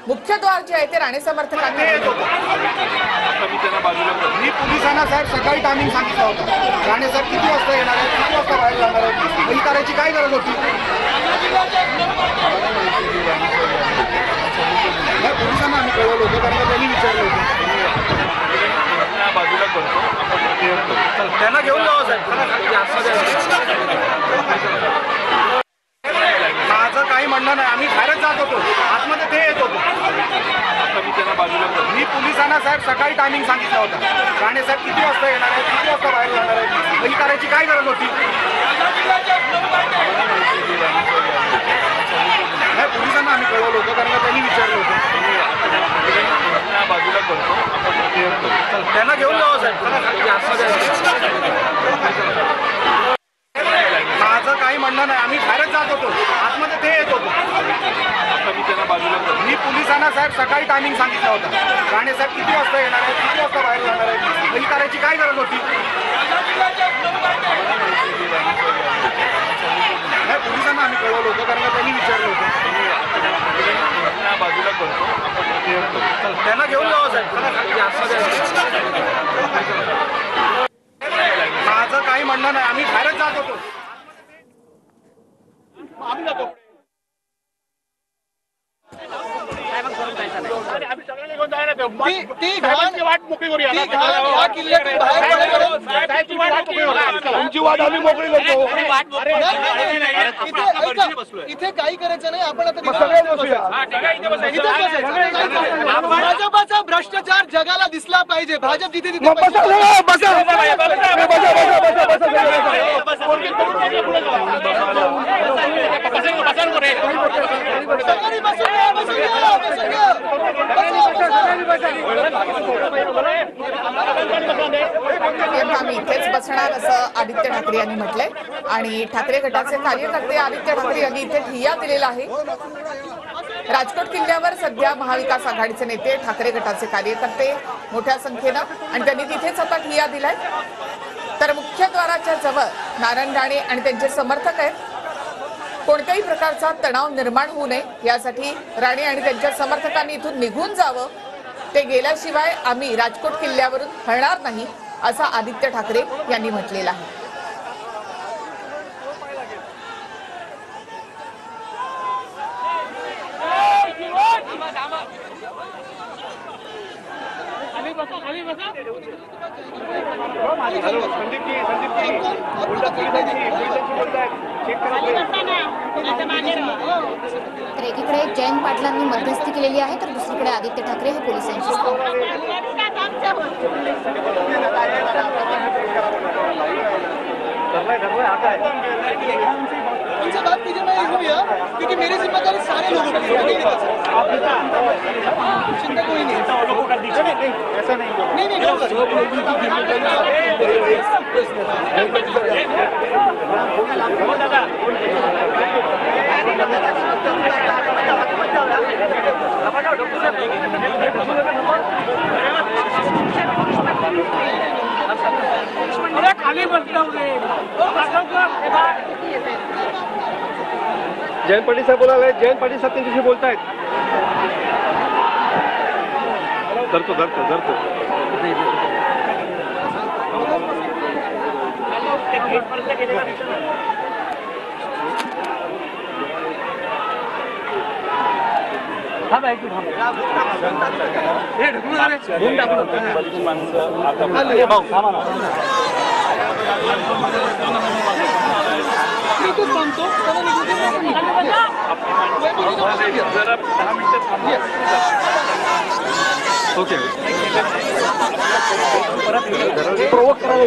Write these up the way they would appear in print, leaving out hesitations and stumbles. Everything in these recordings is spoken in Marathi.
मुख्यद्वार जे आहे ते राणे समर्थकांनी मी पोलिसांना साहेब सकाळी टायमिंग सांगितलं होतं. राणे साहेब किती वाजता येणार आहे, किती वाजता बाहेर जाणार आहे, ही करायची काय गरज होती? पोलिसांना आम्ही कळवलं होतं कारण त्यांनी विचारलं होतं. बाजूला करतो त्यांना घेऊन जावं साहेब. माझं काही म्हणणं नाही, आम्ही बाहेरच जात होतो, आतमध्ये ते येत होतो. मी पोलिसांना साहेब सकाळी टायमिंग सांगितलं होतं. राणे साहेब किती वाजता येणार आहे, किती वाजता बाहेर जाणार आहे, ही करायची काय गरज होती? नाही पोलिसांना आम्ही कळवलं होतं कारण त्यांनी विचारलं होतं. बाजूला करतो त्यांना घेऊन जावं साहेब. माझं काही म्हणणं नाही, आम्ही बाहेरच जात होतो, आतमध्ये ते येत होतो. मी पोलिसांना साहेब सकाळी टायमिंग सांगितलं होतं. राणे साहेब किती वाजता येणार आहे, किती वाजता बाहेर जाणार आहे, ही करायची काय गरज होती? नाही पोलिसांना आम्ही कळवलं होतं कारण त्यांनी विचारलं होतं. बाजूला करतो त्यांना घेऊन जावं साहेब. माझं काही म्हणणं नाही, आम्ही बाहेरच जात होतो. आम्ही जातो वाट मोकळी करूया. तुमची वाट आम्ही मोकळी करतो. इथे काही करायचं नाही, आपण आता भाजपाचा भ्रष्टाचार जगाला दिसला पाहिजे. भाजप जिथे तिथे आम्ही इथेच बसणार असं आदित्य ठाकरे यांनी म्हटलंय आणि ठाकरे गटाचे कार्यकर्ते आदित्य ठाकरे यांनी इथे ठिय्या दिलेला आहे. राजकोट किल्ल्यावर सध्या महाविकास आघाडीचे नेते ठाकरे गटाचे कार्यकर्ते मोठ्या संख्येनं आणि त्यांनी तिथेच आता ठिय्या दिलाय. तर मुख्यद्वाराच्या जवळ नारायण राणे आणि त्यांचे समर्थक आहेत. कोणत्याही प्रकारचा तणाव निर्माण होऊ नये यासाठी राणे आणि त्यांच्या समर्थकांनी इथून निघून जावं. ते गेल्याशिवाय आम्ही राजकोट किल्ल्यावरून हलणार नाही असं आदित्य ठाकरे यांनी म्हटलेलं आहे. तर एकीकडे जयंत पाटलांनी मध्यस्थी केलेली आहे तर दुसरीकडे आदित्य ठाकरे हे पोलिसांशी उनसे बात कीजिए. मैं इसलिए हुआ क्योंकि मेरी जिम्मेदारी सारे लोगों की है, चिंता कोई नहीं. ऐसा नहीं खाली जयंत पाटील साहेब बोलायला. जयंत पाटील साहेब त्यांच्याशी बोलतायत. धरतो धरतो धरतो ओके प्रोवोक आणि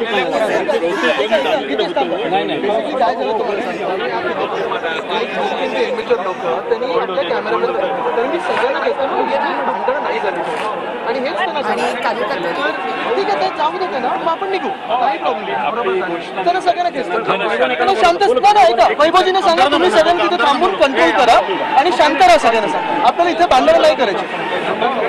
ठीक आहे जाऊ देते ना मग आपण निघू काही प्रॉब्लेम त्यांना सगळ्यांना घेतो शांत नाही का वैभवजीने सांगा तुम्ही सगळ्यांनी तिथे थांबून कंट्रोल करा आणि शांत राहा सगळ्यांना सांगा आपल्याला इथे भांडण नाही करायचे